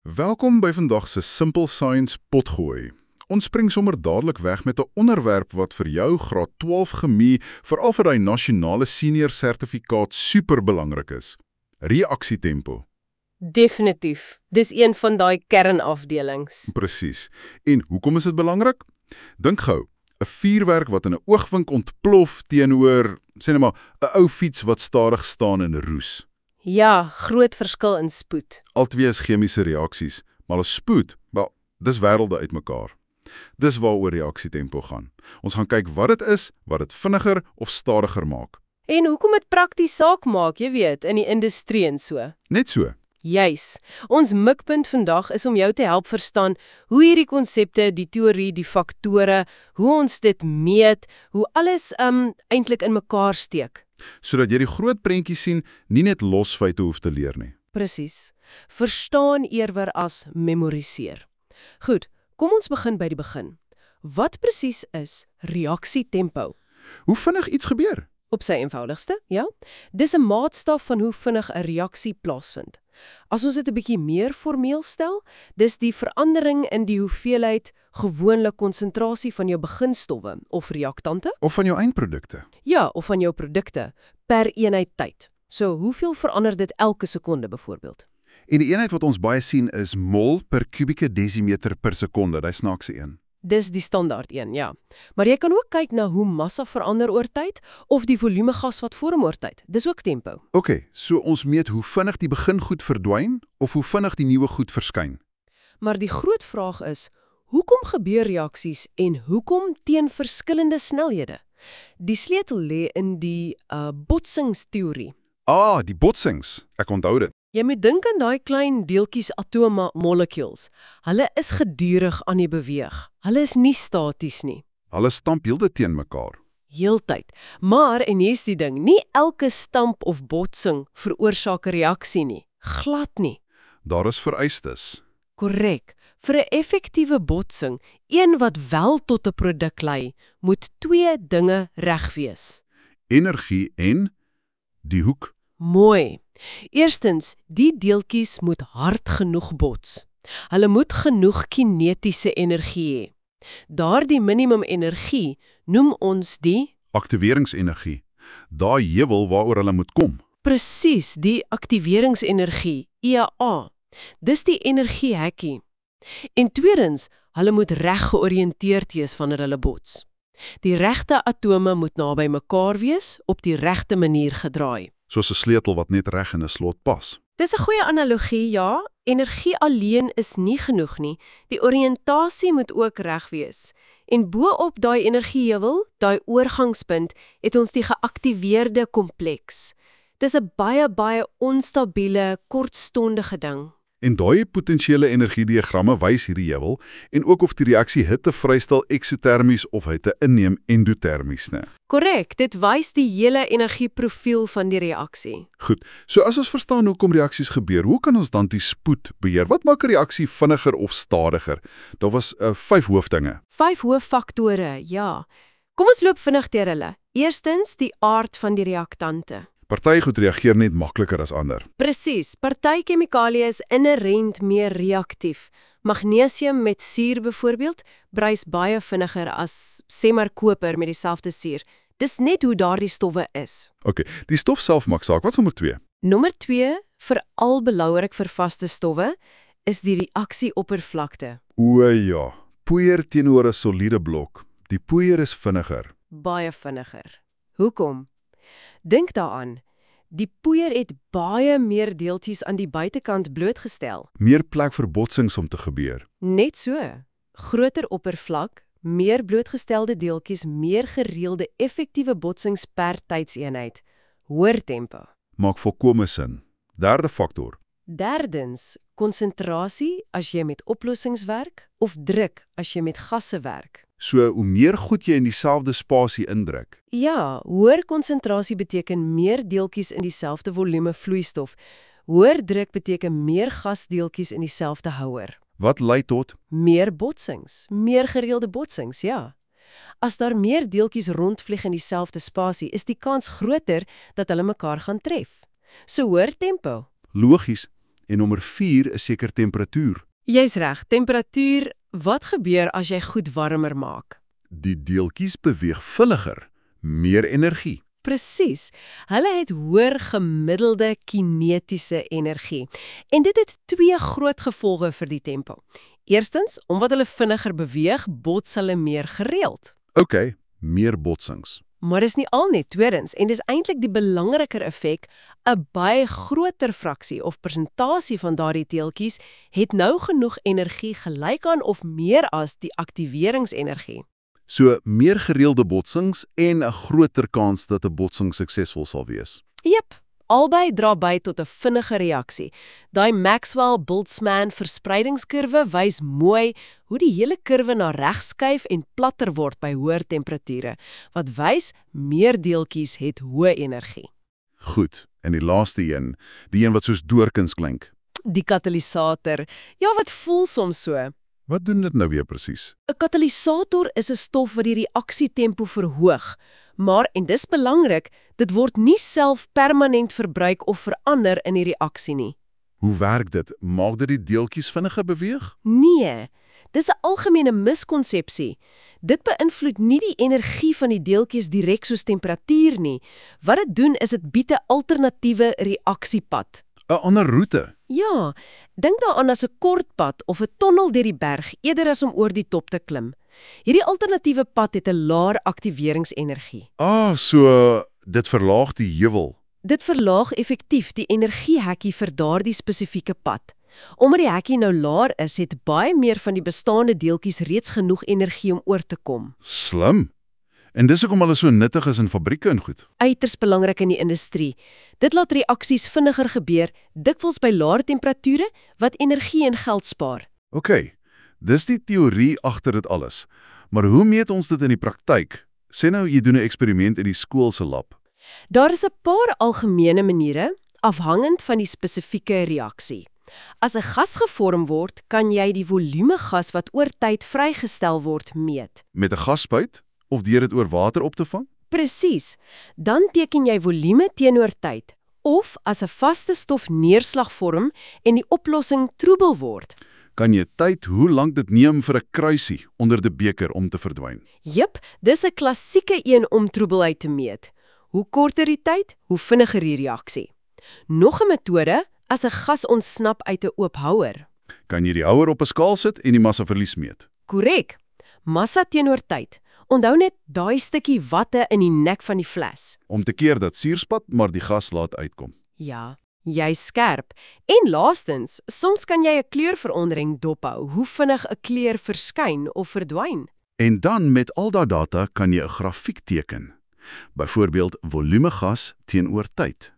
Welkom by vandag se Simple Science potgooi. Ons spring sommer dadelik weg met 'n onderwerp wat vir jou graad 12 chemie, veral vir daai nasionale senior sertifikaat superbelangrik is. Reaksietempo. Definitief. Dis een van daai kernafdelings. Presies. En hoekom is dit belangrik? Dink gou, 'n vuurwerk wat in 'n oogwink ontplof teenoor, sê net maar, 'n ou fiets wat stadig staan en roes. Ja, groot verskil in spoed. Altwee is chemiese reaksies, maar hulle spoed, wel, dis wêrelde uitmekaar. Dis waaroor reaksietempo gaan. Ons gaan kyk wat dit is, wat dit vinniger of stadiger maak. En hoekom dit prakties saak maak, jy weet, in die industrie en so. Net so. Juis. Ons mikpunt vandag is om jou te help verstaan hoe hierdie konsepte, die teorie, die faktore, hoe ons dit meet, hoe alles eintlik in mekaar steek. Sodat jy die groot prentjie sien, nie net losfeite hoef te leer nie. Presies. Verstaan eerder as memoriseer. Goed, kom ons begin by die begin. Wat presies is reaksietempo? Hoe vinnig iets gebeur? Op sy eenvoudigste, ja. Dis 'n maatstaf van hoe vinnig 'n reaksie plaasvind. As ons dit 'n bietjie meer formeel stel, dis die verandering in die hoeveelheid gewoonlik konsentrasie van jou beginstowwe of reaktante, Of van jou eindprodukte? ja, of van jou produkte per eenheid tyd. So, hoeveel verander dit elke sekonde byvoorbeeld? En die eenheid wat ons baie sien is mol per kubieke desimeter per sekonde, die snaakse een. Dis die standaard een, ja. Maar jy kan ook kyk na hoe massa verander oor tyd of die volume gas wat vorm oor tyd. Dis ook tempo. OK, so ons meet hoe vinnig die begingoed verdwyn of hoe vinnig die nuwe goed verskyn. Maar die groot vraag is, hoekom gebeur reaksies en hoekom teen verskillende snelhede? Die sleutel lê in die botsingsteorie. Die botsings. Ek onthou dit. Jy moet dink aan daai klein deeltjies atome molecules. Hulle is gedurig aan die beweeg. Hulle is nie staties nie. Hulle stamp heeltyd teen mekaar. Heeltyd. Maar, en hier's die ding, nie elke stamp of botsing veroorsaak 'n reaksie nie. Glad nie. Daar is vereistes. Korrek. Vir 'n effektiewe botsing, een wat wel tot 'n produk lei, moet twee dinge reg wees. Energie en die hoek. Mooi. Eerstens, die deeltjies moet hard genoeg bots. Hulle moet genoeg kinetiese energie hê. Daardie minimum energie noem ons die Aktiveringsenergie. Daai heuwel waaroor hulle moet kom. presies die aktiveringsenergie, IAA. Dis die energiehekkie. En tweedens, hulle moet reg georiënteerd wees wanneer hulle bots. Die regte atome moet naby mekaar wees, op die regte manier gedraai. Soos 'n sleutel wat net reg in 'n slot pas. Dis 'n goeie analogie, ja. Energie alleen is nie genoeg nie. Die oriëntasie moet ook reg wees. En bo-op daai energieheuwel, daai oorgangspunt, het ons die geaktiveerde kompleks. Dis 'n baie onstabiele, kortstondige ding. En daai potensiële energiediagramme wys hierdie heuwel en ook of die reaksie hitte vrystel eksotermies of hitte inneem endotermies, né? Korrek, dit wys die hele energieprofiel van die reaksie. Goed, so as ons verstaan hoekom reaksies gebeur, hoe kan ons dan die spoed beheer? Wat maak 'n reaksie vinniger of stadiger? Daar was 5 hoofdinge. 5 hooffaktore, ja. Kom ons loop vinnig deur hulle. Eerstens, die aard van die reaktante. Party goed reageer net makliker as ander. Presies, party chemikalieë is inherënt meer reaktief. Magnesium met suur byvoorbeeld brys baie vinniger as sê maar koper met dieselfde suur. Dis net hoe daardie stowwe is. OK, die stof self maak saak. Wat is nommer 2? Nommer 2, veral belangrik vir vaste stowwe, is die reaksieoppervlakte. O ja, poeier teenoor 'n soliede blok. Die poeier is vinniger. Baie vinniger. Hoekom? Dink daaraan. Die poeier het baie meer deeltjies aan die buitekant blootgestel. Meer plek vir botsings om te gebeur. Net so. Groter oppervlak, meer blootgestelde deeltjies, meer gereelde effektiewe botsings per tydseenheid. Hoër tempo. Maak volkome sin. Derde faktor. Derdens, konsentrasie as jy met oplossings werk of druk as jy met gasse werk. So, hoe meer goed jy in dieselfde spasie indruk, Ja, hoër konsentrasie beteken meer deeltjies in dieselfde volume vloeistof. Hoër druk beteken meer gasdeeltjies in dieselfde houer. wat lei tot Meer botsings, meer gereelde botsings, ja. As daar meer deeltjies rondvlieg in dieselfde spasie, is die kans groter dat hulle mekaar gaan tref. So hoër tempo. logies En nommer 4 is seker temperatuur. Jy's reg, temperatuur, wat gebeur as jy goed warmer maak? Die deeltjies beweeg vinniger, meer energie. Presies. Hulle het hoër gemiddelde kinetiese energie. En dit het 2 groot gevolge vir die tempo. Eerstens, omdat hulle vinniger beweeg, bots hulle meer gereeld. OK, meer botsings. Maar dis nie al nie, tweedens, en dis eintlik die belangriker effek, 'n baie groter fraksie of persentasie van daardie deeltjies het nou genoeg energie gelyk aan of meer as die aktiveringsenergie. So meer gereelde botsings en 'n groter kans dat 'n botsing suksesvol sal wees. Jep, albei dra by tot 'n vinnige reaksie. Daai Maxwell-Boltzmann verspreidingskurwe wys mooi hoe die hele kurwe na regs skuif en platter word by hoër temperature, wat wys meer deeltjies het hoë energie. Goed, en die laaste een, die een wat soos doorkens klink. Die katalisator, ja, wat voel soms so. Wat doen dit nou weer presies? 'n Katalisator is 'n stof wat die reaksietempo verhoog, maar, en dis belangrik, dit word nie self permanent verbruik of verander in die reaksie nie. Hoe werk dit? Maak dit die deeltjies vinniger beweeg? Nee, dis 'n algemene miskonsepsie. Dit beïnvloed nie die energie van die deeltjies direk soos temperatuur nie. Wat dit doen is dit bied 'n alternatiewe reaksiepad. 'n Ander roete. Ja, dink daaraan as 'n kort pad of 'n tonnel deur die berg eerder as om oor die top te klim. Hierdie alternatiewe pad het 'n laer aktiveringsenergie. So dit verlaag die heuwel. Dit verlaag effektief die energiehekkie vir daardie spesifieke pad. Omdat die hekkie nou laer is, het baie meer van die bestaande deeltjies reeds genoeg energie om oor te kom. Slim. En dis hoekom hulle so nuttig is in fabrieke en goed. Uiters belangrik in die industrie. Dit laat reaksies vinniger gebeur, dikwels by laer temperature, wat energie en geld spaar. OK, dis die teorie agter dit alles. Maar hoe meet ons dit in die praktyk? Sê nou jy doen 'n eksperiment in die skool se lab. Daar is 'n paar algemene maniere, afhangend van die spesifieke reaksie. As 'n gas gevorm word, kan jy die volume gas wat oor tyd vrygestel word meet. Met 'n gasspuit of deur dit oor water op te vang? Presies. Dan teken jy volume teenoor tyd. Of as 'n vaste stof neerslag vorm en die oplossing troebel word. Kan jy tyd hoe lank dit neem vir 'n kruisie onder die beker om te verdwyn? Jep, dis 'n klassieke een om troebel uit te meet. Hoe korter die tyd, hoe vinniger die reaksie. Nog 'n metode, as 'n gas ontsnap uit 'n oop houer. Kan jy die houer op 'n skaal sit en die massaverlies meet? Korrek. Massa teenoor tyd. Onthou net daai stukkie watte in die nek van die fles. Om te keer dat suurspat maar die gas laat uitkom. Ja, jy's skerp. En laastens, soms kan jy 'n kleurverandering dophou, hoe vinnig 'n kleur verskyn of verdwyn. En dan met al daardie data kan jy 'n grafiek teken. Byvoorbeeld volume gas teenoor tyd.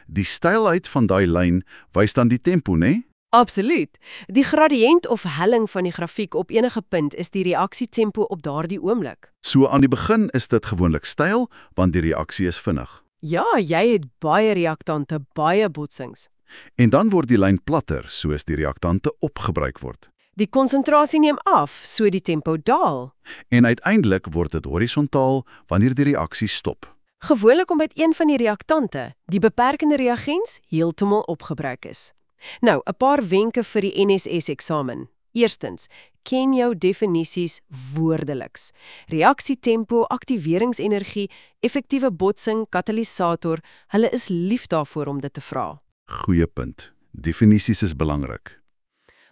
Die steilheid van daai lyn wys dan die tempo, né? Absoluut. Die gradiënt of helling van die grafiek op enige punt is die reaksietempo op daardie oomblik. So aan die begin is dit gewoonlik styl, want die reaksie is vinnig. Ja, jy het baie reaktante, baie botsings. En dan word die lyn platter, soos die reaktante opgebruik word. Die konsentrasie neem af, so die tempo daal. En uiteindelik word dit horisontaal wanneer die reaksie stop. Gewoonlik omdat een van die reaktante, die beperkende reagens, heeltemal opgebruik is. Nou, 'n paar wenke vir die NSS-eksamen. Eerstens, ken jou definisies woordeliks. Reaksietempo, aktiveringsenergie, effektiewe botsing, katalisator, hulle is lief daarvoor om dit te vra. Goeie punt. Definisies is belangrik.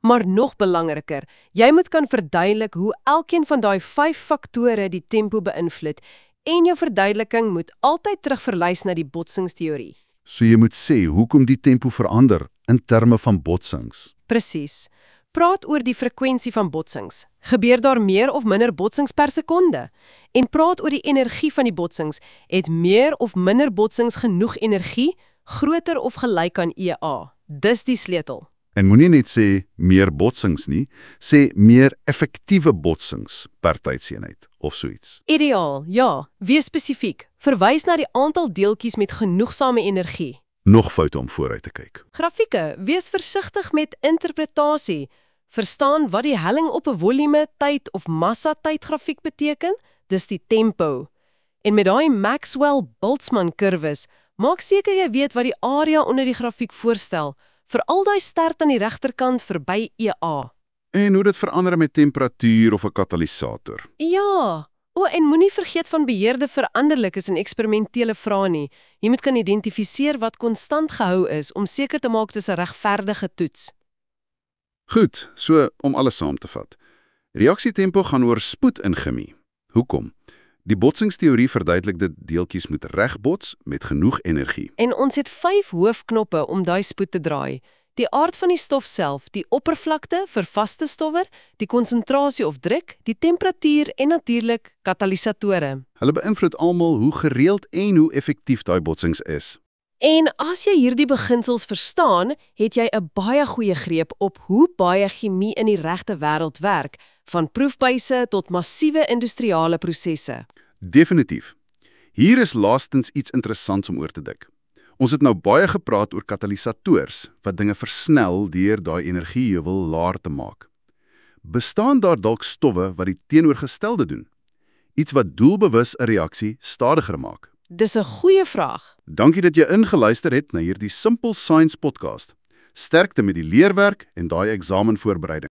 Maar nog belangriker, jy moet kan verduidelik hoe elkeen van daai 5 faktore die tempo beïnvloed en jou verduideliking moet altyd terugverwys na die botsingsteorie. So jy moet sê hoekom die tempo verander in terme van botsings. Presies. Praat oor die frekwensie van botsings. Gebeur daar meer of minder botsings per sekonde? En praat oor die energie van die botsings. Het meer of minder botsings genoeg energie, groter of gelyk aan EA? Dis die sleutel. En moenie net sê meer botsings nie, sê meer effektiewe botsings per tydseenheid of so iets. Ideaal, ja. Wees spesifiek. Verwys na die aantal deeltjies met genoegsame energie. Nog foute om vooruit te kyk. Grafieke, wees versigtig met interpretasie. Verstaan wat die helling op 'n volume, tyd of massa tydgrafiek beteken? Dis die tempo. En met daai Maxwell-Boltzmann kurwes, maak seker jy weet wat die area onder die grafiek voorstel. veral daai stert aan die regterkant verby EA. En hoe dit verander met temperatuur of 'n katalisator. Ja, en moenie vergeet van beheerde veranderlikes en eksperimentele vrae nie. Jy moet kan identifiseer wat konstant gehou is om seker te maak dis 'n regverdige toets. Goed, so om alles saam te vat. Reaksietempo gaan oor spoed in chemie. Hoekom? Die botsingsteorie verduidelik dat deeltjies moet reg bots met genoeg energie. En ons het 5 hoofknoppe om daai spoed te draai. Die aard van die stof self, die oppervlakte vir vaste stowwer, die konsentrasie of druk, die temperatuur en natuurlik katalisatore. Hulle beïnvloed almal hoe gereeld en hoe effektief daai botsings is. En as jy hierdie beginsels verstaan, het jy 'n baie goeie greep op hoe baie chemie in die regte wêreld werk, van proefbuise tot massiewe industriale prosesse. Definitief. Hier is laastens iets interessants om oor te dink. Ons het nou baie gepraat oor katalisators, wat dinge versnel deur daai energieheuwel laer te maak. Bestaan daar dalk stowwe wat die teenoorgestelde doen? Iets wat doelbewus 'n reaksie stadiger maak? Dis 'n goeie vraag. Dankie dat jy ingeluister het na hierdie Simple Science podcast. Sterkte met die leerwerk en daai eksamenvoorbereiding.